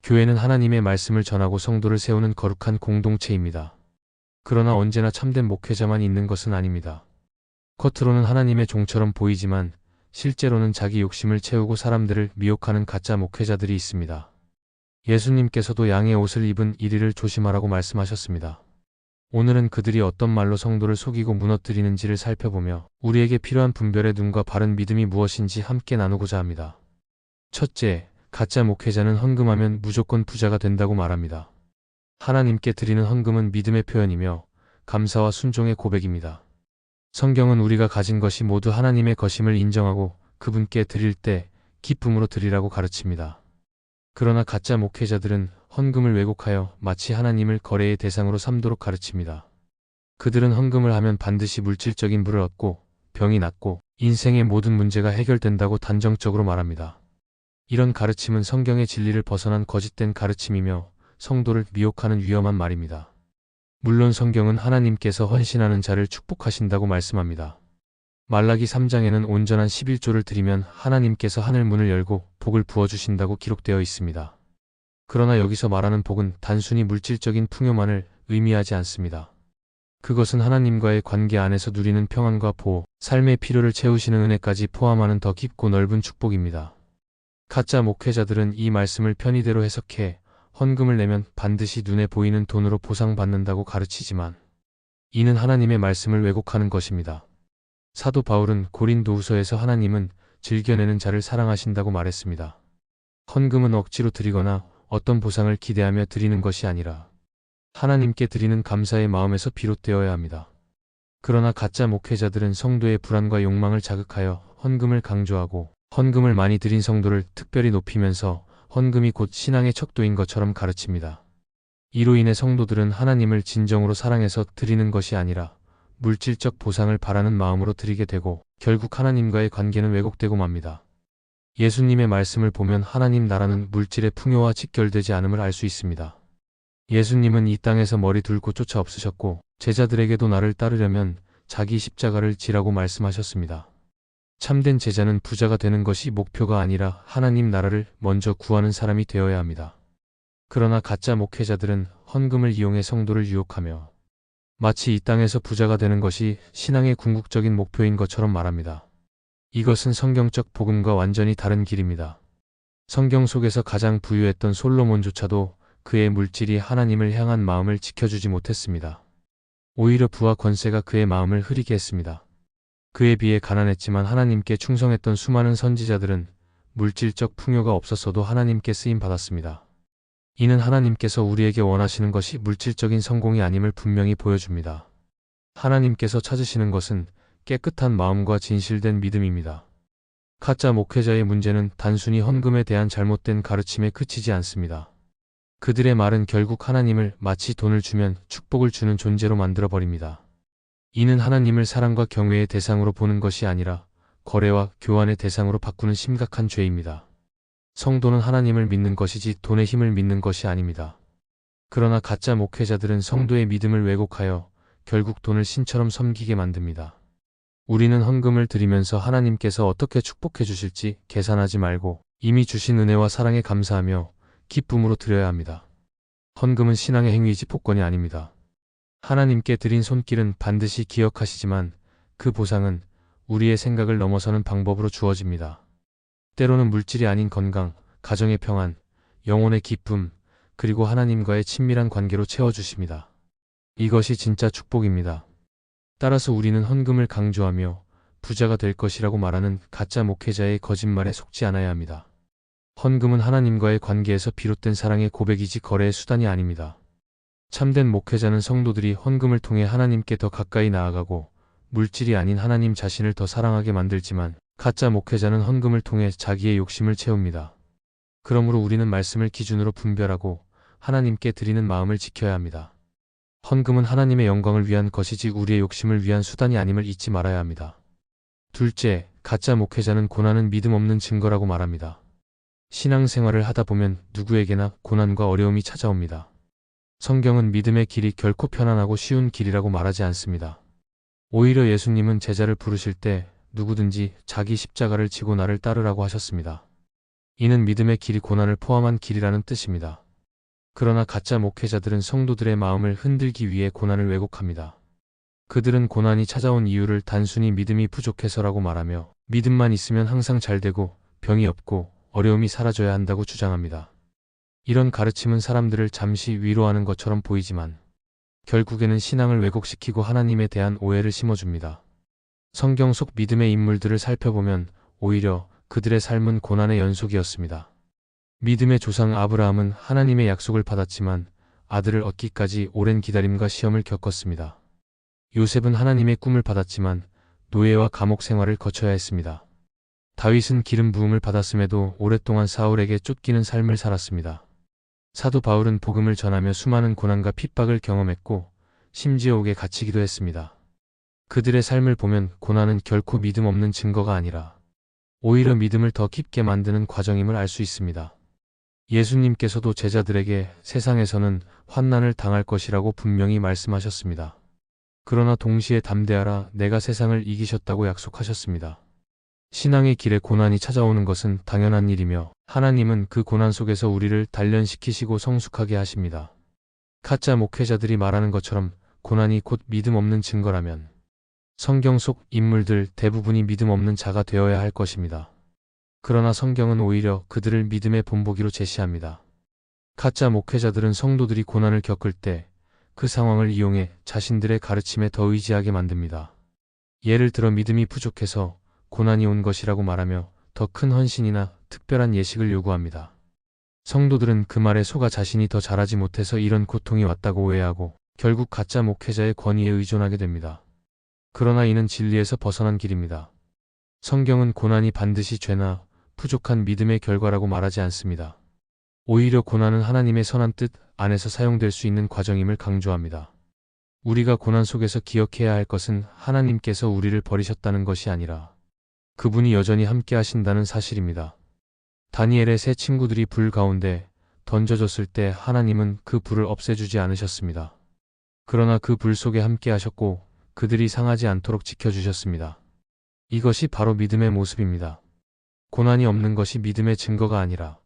교회는 하나님의 말씀을 전하고 성도를 세우는 거룩한 공동체입니다. 그러나 언제나 참된 목회자만 있는 것은 아닙니다. 겉으로는 하나님의 종처럼 보이지만 실제로는 자기 욕심을 채우고 사람들을 미혹하는 가짜 목회자들이 있습니다. 예수님께서도 양의 옷을 입은 이리를 조심하라고 말씀하셨습니다. 오늘은 그들이 어떤 말로 성도를 속이고 무너뜨리는지를 살펴보며 우리에게 필요한 분별의 눈과 바른 믿음이 무엇인지 함께 나누고자 합니다. 첫째, 가짜 목회자는 헌금하면 무조건 부자가 된다고 말합니다. 하나님께 드리는 헌금은 믿음의 표현이며 감사와 순종의 고백입니다. 성경은 우리가 가진 것이 모두 하나님의 것임을 인정하고 그분께 드릴 때 기쁨으로 드리라고 가르칩니다. 그러나 가짜 목회자들은 헌금을 왜곡하여 마치 하나님을 거래의 대상으로 삼도록 가르칩니다. 그들은 헌금을 하면 반드시 물질적인 부를 얻고 병이 낫고 인생의 모든 문제가 해결된다고 단정적으로 말합니다. 이런 가르침은 성경의 진리를 벗어난 거짓된 가르침이며 성도를 미혹하는 위험한 말입니다. 물론 성경은 하나님께서 헌신하는 자를 축복하신다고 말씀합니다. 말라기 3장에는 온전한 11조를 드리면 하나님께서 하늘 문을 열고 복을 부어주신다고 기록되어 있습니다. 그러나 여기서 말하는 복은 단순히 물질적인 풍요만을 의미하지 않습니다. 그것은 하나님과의 관계 안에서 누리는 평안과 보호, 삶의 필요를 채우시는 은혜까지 포함하는 더 깊고 넓은 축복입니다. 가짜 목회자들은 이 말씀을 편의대로 해석해 헌금을 내면 반드시 눈에 보이는 돈으로 보상받는다고 가르치지만 이는 하나님의 말씀을 왜곡하는 것입니다. 사도 바울은 고린도후서에서 하나님은 즐겨내는 자를 사랑하신다고 말했습니다. 헌금은 억지로 드리거나 어떤 보상을 기대하며 드리는 것이 아니라 하나님께 드리는 감사의 마음에서 비롯되어야 합니다. 그러나 가짜 목회자들은 성도의 불안과 욕망을 자극하여 헌금을 강조하고 헌금을 많이 드린 성도를 특별히 높이면서 헌금이 곧 신앙의 척도인 것처럼 가르칩니다. 이로 인해 성도들은 하나님을 진정으로 사랑해서 드리는 것이 아니라 물질적 보상을 바라는 마음으로 드리게 되고 결국 하나님과의 관계는 왜곡되고 맙니다. 예수님의 말씀을 보면 하나님 나라는 물질의 풍요와 직결되지 않음을 알 수 있습니다. 예수님은 이 땅에서 머리 둘 곳 조차 없으셨고 제자들에게도 나를 따르려면 자기 십자가를 지라고 말씀하셨습니다. 참된 제자는 부자가 되는 것이 목표가 아니라 하나님 나라를 먼저 구하는 사람이 되어야 합니다. 그러나 가짜 목회자들은 헌금을 이용해 성도를 유혹하며 마치 이 땅에서 부자가 되는 것이 신앙의 궁극적인 목표인 것처럼 말합니다. 이것은 성경적 복음과 완전히 다른 길입니다. 성경 속에서 가장 부유했던 솔로몬조차도 그의 물질이 하나님을 향한 마음을 지켜주지 못했습니다. 오히려 부와 권세가 그의 마음을 흐리게 했습니다. 그에 비해 가난했지만 하나님께 충성했던 수많은 선지자들은 물질적 풍요가 없었어도 하나님께 쓰임받았습니다. 이는 하나님께서 우리에게 원하시는 것이 물질적인 성공이 아님을 분명히 보여줍니다. 하나님께서 찾으시는 것은 깨끗한 마음과 진실된 믿음입니다. 가짜 목회자의 문제는 단순히 헌금에 대한 잘못된 가르침에 그치지 않습니다. 그들의 말은 결국 하나님을 마치 돈을 주면 축복을 주는 존재로 만들어버립니다. 이는 하나님을 사랑과 경외의 대상으로 보는 것이 아니라 거래와 교환의 대상으로 바꾸는 심각한 죄입니다. 성도는 하나님을 믿는 것이지 돈의 힘을 믿는 것이 아닙니다. 그러나 가짜 목회자들은 성도의 믿음을 왜곡하여 결국 돈을 신처럼 섬기게 만듭니다. 우리는 헌금을 드리면서 하나님께서 어떻게 축복해 주실지 계산하지 말고 이미 주신 은혜와 사랑에 감사하며 기쁨으로 드려야 합니다. 헌금은 신앙의 행위이지 복권이 아닙니다. 하나님께 드린 손길은 반드시 기억하시지만 그 보상은 우리의 생각을 넘어서는 방법으로 주어집니다. 때로는 물질이 아닌 건강, 가정의 평안, 영혼의 기쁨, 그리고 하나님과의 친밀한 관계로 채워주십니다. 이것이 진짜 축복입니다. 따라서 우리는 헌금을 강조하며 부자가 될 것이라고 말하는 가짜 목회자의 거짓말에 속지 않아야 합니다. 헌금은 하나님과의 관계에서 비롯된 사랑의 고백이지 거래의 수단이 아닙니다. 참된 목회자는 성도들이 헌금을 통해 하나님께 더 가까이 나아가고 물질이 아닌 하나님 자신을 더 사랑하게 만들지만 가짜 목회자는 헌금을 통해 자기의 욕심을 채웁니다. 그러므로 우리는 말씀을 기준으로 분별하고 하나님께 드리는 마음을 지켜야 합니다. 헌금은 하나님의 영광을 위한 것이지 우리의 욕심을 위한 수단이 아님을 잊지 말아야 합니다. 둘째, 가짜 목회자는 고난은 믿음 없는 증거라고 말합니다. 신앙생활을 하다 보면 누구에게나 고난과 어려움이 찾아옵니다. 성경은 믿음의 길이 결코 편안하고 쉬운 길이라고 말하지 않습니다. 오히려 예수님은 제자를 부르실 때 누구든지 자기 십자가를 지고 나를 따르라고 하셨습니다. 이는 믿음의 길이 고난을 포함한 길이라는 뜻입니다. 그러나 가짜 목회자들은 성도들의 마음을 흔들기 위해 고난을 왜곡합니다. 그들은 고난이 찾아온 이유를 단순히 믿음이 부족해서라고 말하며 믿음만 있으면 항상 잘 되고 병이 없고 어려움이 사라져야 한다고 주장합니다. 이런 가르침은 사람들을 잠시 위로하는 것처럼 보이지만 결국에는 신앙을 왜곡시키고 하나님에 대한 오해를 심어줍니다. 성경 속 믿음의 인물들을 살펴보면 오히려 그들의 삶은 고난의 연속이었습니다. 믿음의 조상 아브라함은 하나님의 약속을 받았지만 아들을 얻기까지 오랜 기다림과 시험을 겪었습니다. 요셉은 하나님의 꿈을 받았지만 노예와 감옥 생활을 거쳐야 했습니다. 다윗은 기름 부음을 받았음에도 오랫동안 사울에게 쫓기는 삶을 살았습니다. 사도 바울은 복음을 전하며 수많은 고난과 핍박을 경험했고 심지어 옥에 갇히기도 했습니다. 그들의 삶을 보면 고난은 결코 믿음 없는 증거가 아니라 오히려 믿음을 더 깊게 만드는 과정임을 알 수 있습니다. 예수님께서도 제자들에게 세상에서는 환난을 당할 것이라고 분명히 말씀하셨습니다. 그러나 동시에 담대하라, 내가 세상을 이기셨다고 약속하셨습니다. 신앙의 길에 고난이 찾아오는 것은 당연한 일이며 하나님은 그 고난 속에서 우리를 단련시키시고 성숙하게 하십니다. 가짜 목회자들이 말하는 것처럼 고난이 곧 믿음 없는 증거라면 성경 속 인물들 대부분이 믿음 없는 자가 되어야 할 것입니다. 그러나 성경은 오히려 그들을 믿음의 본보기로 제시합니다. 가짜 목회자들은 성도들이 고난을 겪을 때 그 상황을 이용해 자신들의 가르침에 더 의지하게 만듭니다. 예를 들어 믿음이 부족해서 고난이 온 것이라고 말하며 더 큰 헌신이나 특별한 예식을 요구합니다. 성도들은 그 말에 속아 자신이 더 잘하지 못해서 이런 고통이 왔다고 오해하고 결국 가짜 목회자의 권위에 의존하게 됩니다. 그러나 이는 진리에서 벗어난 길입니다. 성경은 고난이 반드시 죄나 부족한 믿음의 결과라고 말하지 않습니다. 오히려 고난은 하나님의 선한 뜻 안에서 사용될 수 있는 과정임을 강조합니다. 우리가 고난 속에서 기억해야 할 것은 하나님께서 우리를 버리셨다는 것이 아니라 그분이 여전히 함께 하신다는 사실입니다. 다니엘의 세 친구들이 불 가운데 던져졌을 때 하나님은 그 불을 없애주지 않으셨습니다. 그러나 그 불 속에 함께 하셨고 그들이 상하지 않도록 지켜주셨습니다. 이것이 바로 믿음의 모습입니다. 고난이 없는 것이 믿음의 증거가 아니라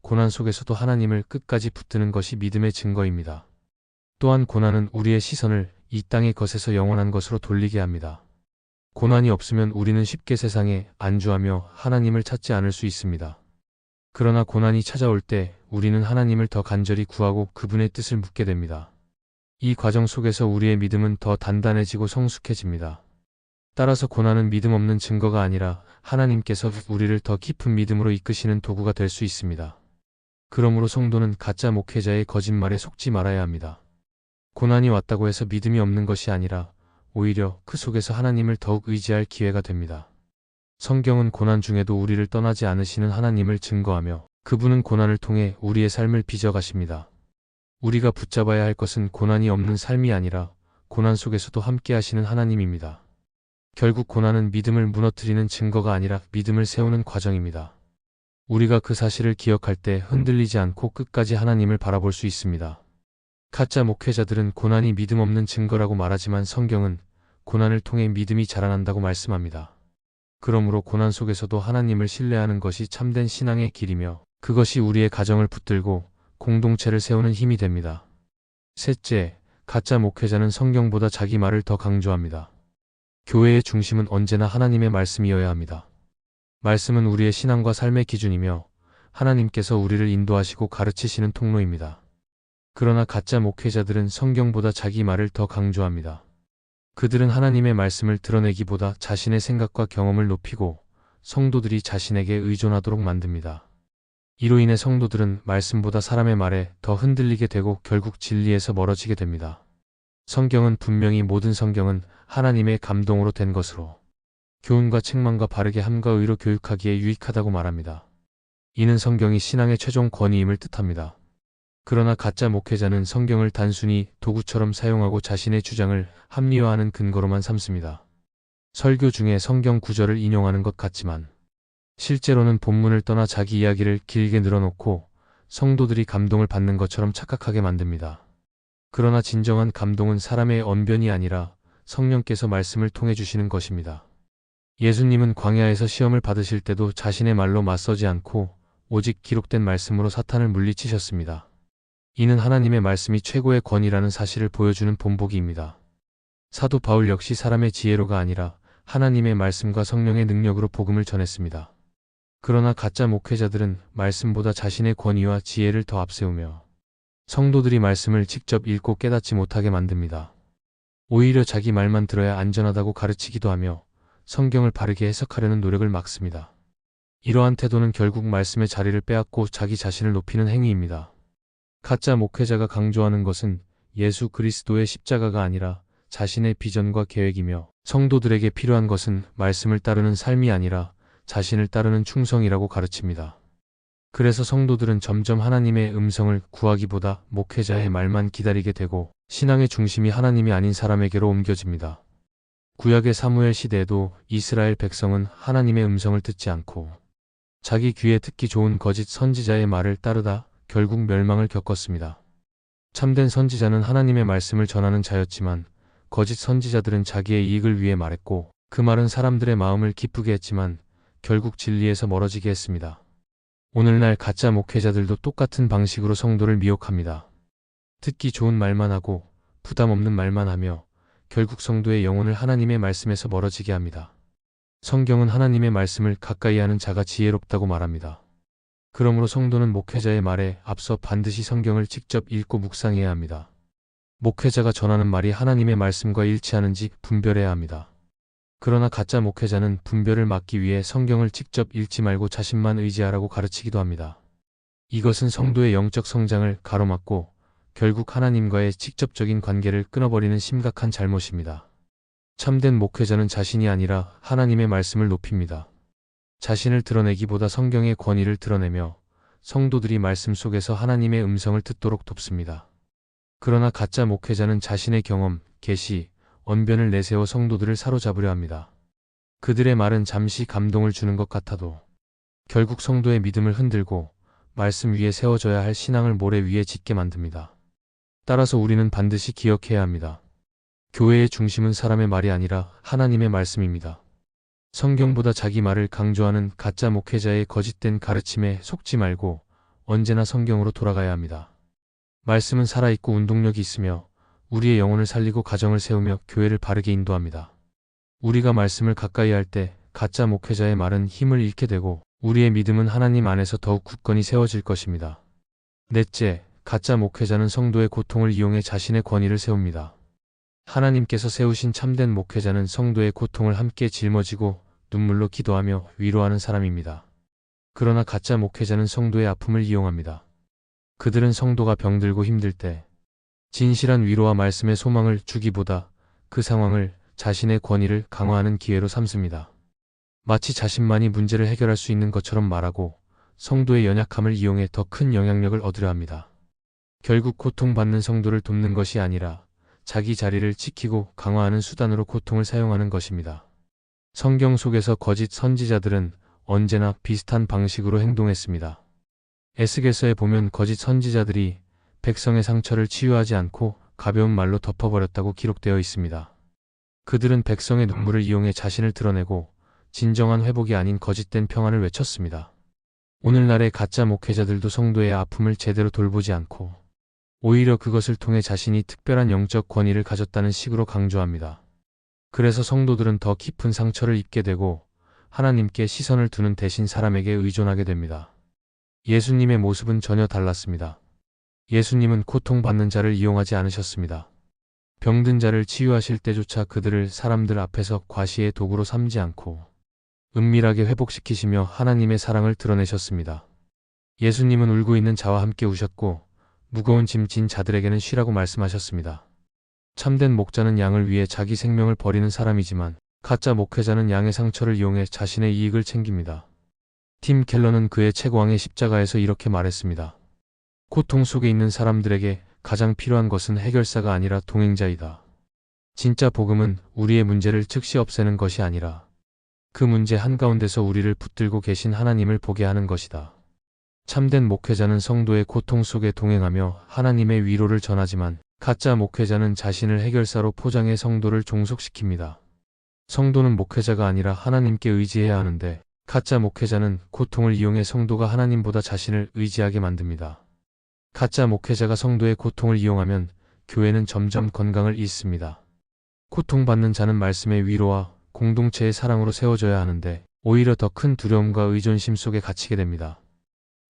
고난 속에서도 하나님을 끝까지 붙드는 것이 믿음의 증거입니다. 또한 고난은 우리의 시선을 이 땅의 것에서 영원한 것으로 돌리게 합니다. 고난이 없으면 우리는 쉽게 세상에 안주하며 하나님을 찾지 않을 수 있습니다. 그러나 고난이 찾아올 때 우리는 하나님을 더 간절히 구하고 그분의 뜻을 묻게 됩니다. 이 과정 속에서 우리의 믿음은 더 단단해지고 성숙해집니다. 따라서 고난은 믿음 없는 증거가 아니라 하나님께서 우리를 더 깊은 믿음으로 이끄시는 도구가 될 수 있습니다. 그러므로 성도는 가짜 목회자의 거짓말에 속지 말아야 합니다. 고난이 왔다고 해서 믿음이 없는 것이 아니라 오히려 그 속에서 하나님을 더욱 의지할 기회가 됩니다. 성경은 고난 중에도 우리를 떠나지 않으시는 하나님을 증거하며 그분은 고난을 통해 우리의 삶을 빚어가십니다. 우리가 붙잡아야 할 것은 고난이 없는 삶이 아니라 고난 속에서도 함께 하시는 하나님입니다. 결국 고난은 믿음을 무너뜨리는 증거가 아니라 믿음을 세우는 과정입니다. 우리가 그 사실을 기억할 때 흔들리지 않고 끝까지 하나님을 바라볼 수 있습니다. 가짜 목회자들은 고난이 믿음 없는 증거라고 말하지만 성경은 고난을 통해 믿음이 자라난다고 말씀합니다. 그러므로 고난 속에서도 하나님을 신뢰하는 것이 참된 신앙의 길이며 그것이 우리의 가정을 붙들고 공동체를 세우는 힘이 됩니다. 셋째, 가짜 목회자는 성경보다 자기 말을 더 강조합니다. 교회의 중심은 언제나 하나님의 말씀이어야 합니다. 말씀은 우리의 신앙과 삶의 기준이며 하나님께서 우리를 인도하시고 가르치시는 통로입니다. 그러나 가짜 목회자들은 성경보다 자기 말을 더 강조합니다. 그들은 하나님의 말씀을 드러내기보다 자신의 생각과 경험을 높이고 성도들이 자신에게 의존하도록 만듭니다. 이로 인해 성도들은 말씀보다 사람의 말에 더 흔들리게 되고 결국 진리에서 멀어지게 됩니다. 성경은 분명히 모든 성경은 하나님의 감동으로 된 것으로 교훈과 책망과 바르게 함과 의로 교육하기에 유익하다고 말합니다. 이는 성경이 신앙의 최종 권위임을 뜻합니다. 그러나 가짜 목회자는 성경을 단순히 도구처럼 사용하고 자신의 주장을 합리화하는 근거로만 삼습니다. 설교 중에 성경 구절을 인용하는 것 같지만 실제로는 본문을 떠나 자기 이야기를 길게 늘어놓고 성도들이 감동을 받는 것처럼 착각하게 만듭니다. 그러나 진정한 감동은 사람의 언변이 아니라 성령께서 말씀을 통해 주시는 것입니다. 예수님은 광야에서 시험을 받으실 때도 자신의 말로 맞서지 않고 오직 기록된 말씀으로 사탄을 물리치셨습니다. 이는 하나님의 말씀이 최고의 권위라는 사실을 보여주는 본보기입니다. 사도 바울 역시 사람의 지혜로가 아니라 하나님의 말씀과 성령의 능력으로 복음을 전했습니다. 그러나 가짜 목회자들은 말씀보다 자신의 권위와 지혜를 더 앞세우며 성도들이 말씀을 직접 읽고 깨닫지 못하게 만듭니다. 오히려 자기 말만 들어야 안전하다고 가르치기도 하며 성경을 바르게 해석하려는 노력을 막습니다. 이러한 태도는 결국 말씀의 자리를 빼앗고 자기 자신을 높이는 행위입니다. 가짜 목회자가 강조하는 것은 예수 그리스도의 십자가가 아니라 자신의 비전과 계획이며 성도들에게 필요한 것은 말씀을 따르는 삶이 아니라 자신을 따르는 충성이라고 가르칩니다. 그래서 성도들은 점점 하나님의 음성을 구하기보다 목회자의 말만 기다리게 되고 신앙의 중심이 하나님이 아닌 사람에게로 옮겨집니다. 구약의 사무엘 시대에도 이스라엘 백성은 하나님의 음성을 듣지 않고 자기 귀에 듣기 좋은 거짓 선지자의 말을 따르다 결국 멸망을 겪었습니다. 참된 선지자는 하나님의 말씀을 전하는 자였지만 거짓 선지자들은 자기의 이익을 위해 말했고 그 말은 사람들의 마음을 기쁘게 했지만 결국 진리에서 멀어지게 했습니다. 오늘날 가짜 목회자들도 똑같은 방식으로 성도를 미혹합니다. 듣기 좋은 말만 하고 부담 없는 말만 하며 결국 성도의 영혼을 하나님의 말씀에서 멀어지게 합니다. 성경은 하나님의 말씀을 가까이 하는 자가 지혜롭다고 말합니다. 그러므로 성도는 목회자의 말에 앞서 반드시 성경을 직접 읽고 묵상해야 합니다. 목회자가 전하는 말이 하나님의 말씀과 일치하는지 분별해야 합니다. 그러나 가짜 목회자는 분별을 막기 위해 성경을 직접 읽지 말고 자신만 의지하라고 가르치기도 합니다. 이것은 성도의 영적 성장을 가로막고 결국 하나님과의 직접적인 관계를 끊어버리는 심각한 잘못입니다. 참된 목회자는 자신이 아니라 하나님의 말씀을 높입니다. 자신을 드러내기보다 성경의 권위를 드러내며 성도들이 말씀 속에서 하나님의 음성을 듣도록 돕습니다. 그러나 가짜 목회자는 자신의 경험, 계시, 언변을 내세워 성도들을 사로잡으려 합니다. 그들의 말은 잠시 감동을 주는 것 같아도 결국 성도의 믿음을 흔들고 말씀 위에 세워져야 할 신앙을 모래 위에 짓게 만듭니다. 따라서 우리는 반드시 기억해야 합니다. 교회의 중심은 사람의 말이 아니라 하나님의 말씀입니다. 성경보다 자기 말을 강조하는 가짜 목회자의 거짓된 가르침에 속지 말고 언제나 성경으로 돌아가야 합니다. 말씀은 살아있고 운동력이 있으며 우리의 영혼을 살리고 가정을 세우며 교회를 바르게 인도합니다. 우리가 말씀을 가까이 할 때 가짜 목회자의 말은 힘을 잃게 되고 우리의 믿음은 하나님 안에서 더욱 굳건히 세워질 것입니다. 넷째, 가짜 목회자는 성도의 고통을 이용해 자신의 권위를 세웁니다. 하나님께서 세우신 참된 목회자는 성도의 고통을 함께 짊어지고 눈물로 기도하며 위로하는 사람입니다. 그러나 가짜 목회자는 성도의 아픔을 이용합니다. 그들은 성도가 병들고 힘들 때 진실한 위로와 말씀의 소망을 주기보다 그 상황을 자신의 권위를 강화하는 기회로 삼습니다. 마치 자신만이 문제를 해결할 수 있는 것처럼 말하고 성도의 연약함을 이용해 더 큰 영향력을 얻으려 합니다. 결국 고통받는 성도를 돕는 것이 아니라 자기 자리를 지키고 강화하는 수단으로 고통을 사용하는 것입니다. 성경 속에서 거짓 선지자들은 언제나 비슷한 방식으로 행동했습니다. 에스겔서에 보면 거짓 선지자들이 백성의 상처를 치유하지 않고 가벼운 말로 덮어버렸다고 기록되어 있습니다. 그들은 백성의 눈물을 이용해 자신을 드러내고 진정한 회복이 아닌 거짓된 평안을 외쳤습니다. 오늘날의 가짜 목회자들도 성도의 아픔을 제대로 돌보지 않고 오히려 그것을 통해 자신이 특별한 영적 권위를 가졌다는 식으로 강조합니다. 그래서 성도들은 더 깊은 상처를 입게 되고 하나님께 시선을 두는 대신 사람에게 의존하게 됩니다. 예수님의 모습은 전혀 달랐습니다. 예수님은 고통받는 자를 이용하지 않으셨습니다. 병든 자를 치유하실 때조차 그들을 사람들 앞에서 과시의 도구로 삼지 않고 은밀하게 회복시키시며 하나님의 사랑을 드러내셨습니다. 예수님은 울고 있는 자와 함께 우셨고 무거운 짐 진 자들에게는 쉬라고 말씀하셨습니다. 참된 목자는 양을 위해 자기 생명을 버리는 사람이지만 가짜 목회자는 양의 상처를 이용해 자신의 이익을 챙깁니다. 팀 켈러는 그의 책왕의 십자가에서 이렇게 말했습니다. 고통 속에 있는 사람들에게 가장 필요한 것은 해결사가 아니라 동행자이다. 진짜 복음은 우리의 문제를 즉시 없애는 것이 아니라 그 문제 한가운데서 우리를 붙들고 계신 하나님을 보게 하는 것이다. 참된 목회자는 성도의 고통 속에 동행하며 하나님의 위로를 전하지만 가짜 목회자는 자신을 해결사로 포장해 성도를 종속시킵니다. 성도는 목회자가 아니라 하나님께 의지해야 하는데 가짜 목회자는 고통을 이용해 성도가 하나님보다 자신을 의지하게 만듭니다. 가짜 목회자가 성도의 고통을 이용하면 교회는 점점 건강을 잃습니다. 고통받는 자는 말씀의 위로와 공동체의 사랑으로 세워져야 하는데 오히려 더 큰 두려움과 의존심 속에 갇히게 됩니다.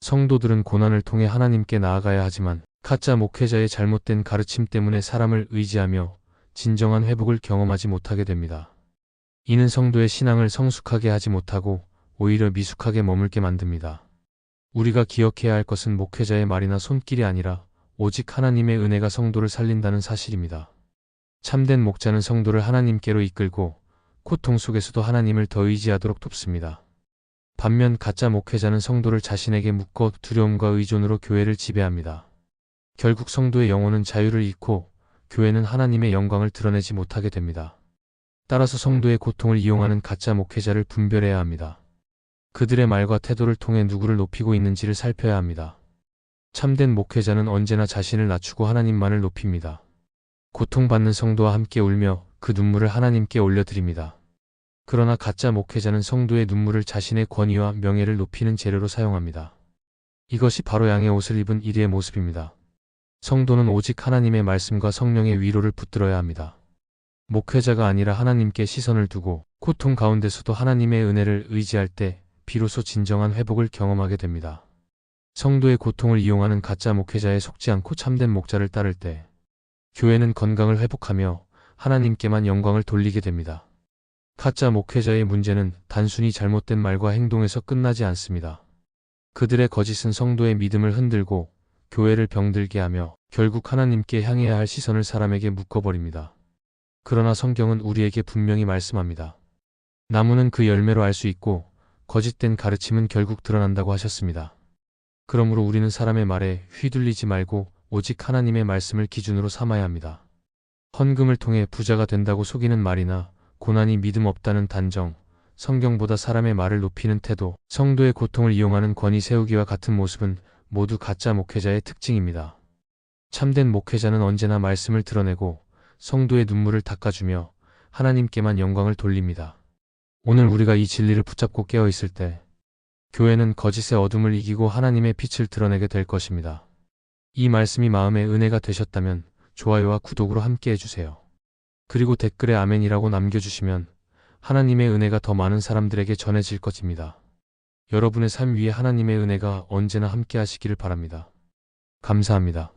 성도들은 고난을 통해 하나님께 나아가야 하지만 가짜 목회자의 잘못된 가르침 때문에 사람을 의지하며 진정한 회복을 경험하지 못하게 됩니다. 이는 성도의 신앙을 성숙하게 하지 못하고 오히려 미숙하게 머물게 만듭니다. 우리가 기억해야 할 것은 목회자의 말이나 손길이 아니라 오직 하나님의 은혜가 성도를 살린다는 사실입니다. 참된 목자는 성도를 하나님께로 이끌고 고통 속에서도 하나님을 더 의지하도록 돕습니다. 반면 가짜 목회자는 성도를 자신에게 묶어 두려움과 의존으로 교회를 지배합니다. 결국 성도의 영혼은 자유를 잃고 교회는 하나님의 영광을 드러내지 못하게 됩니다. 따라서 성도의 고통을 이용하는 가짜 목회자를 분별해야 합니다. 그들의 말과 태도를 통해 누구를 높이고 있는지를 살펴야 합니다. 참된 목회자는 언제나 자신을 낮추고 하나님만을 높입니다. 고통받는 성도와 함께 울며 그 눈물을 하나님께 올려드립니다. 그러나 가짜 목회자는 성도의 눈물을 자신의 권위와 명예를 높이는 재료로 사용합니다. 이것이 바로 양의 옷을 입은 이리의 모습입니다. 성도는 오직 하나님의 말씀과 성령의 위로를 붙들어야 합니다. 목회자가 아니라 하나님께 시선을 두고 고통 가운데서도 하나님의 은혜를 의지할 때 비로소 진정한 회복을 경험하게 됩니다. 성도의 고통을 이용하는 가짜 목회자에 속지 않고 참된 목자를 따를 때 교회는 건강을 회복하며 하나님께만 영광을 돌리게 됩니다. 가짜 목회자의 문제는 단순히 잘못된 말과 행동에서 끝나지 않습니다. 그들의 거짓은 성도의 믿음을 흔들고 교회를 병들게 하며 결국 하나님께 향해야 할 시선을 사람에게 묶어버립니다. 그러나 성경은 우리에게 분명히 말씀합니다. 나무는 그 열매로 알 수 있고 거짓된 가르침은 결국 드러난다고 하셨습니다. 그러므로 우리는 사람의 말에 휘둘리지 말고 오직 하나님의 말씀을 기준으로 삼아야 합니다. 헌금을 통해 부자가 된다고 속이는 말이나 고난이 믿음 없다는 단정, 성경보다 사람의 말을 높이는 태도, 성도의 고통을 이용하는 권위 세우기와 같은 모습은 모두 가짜 목회자의 특징입니다. 참된 목회자는 언제나 말씀을 드러내고 성도의 눈물을 닦아주며 하나님께만 영광을 돌립니다. 오늘 우리가 이 진리를 붙잡고 깨어있을 때 교회는 거짓의 어둠을 이기고 하나님의 빛을 드러내게 될 것입니다. 이 말씀이 마음의 은혜가 되셨다면 좋아요와 구독으로 함께 해주세요. 그리고 댓글에 아멘이라고 남겨주시면 하나님의 은혜가 더 많은 사람들에게 전해질 것입니다. 여러분의 삶 위에 하나님의 은혜가 언제나 함께 하시기를 바랍니다. 감사합니다.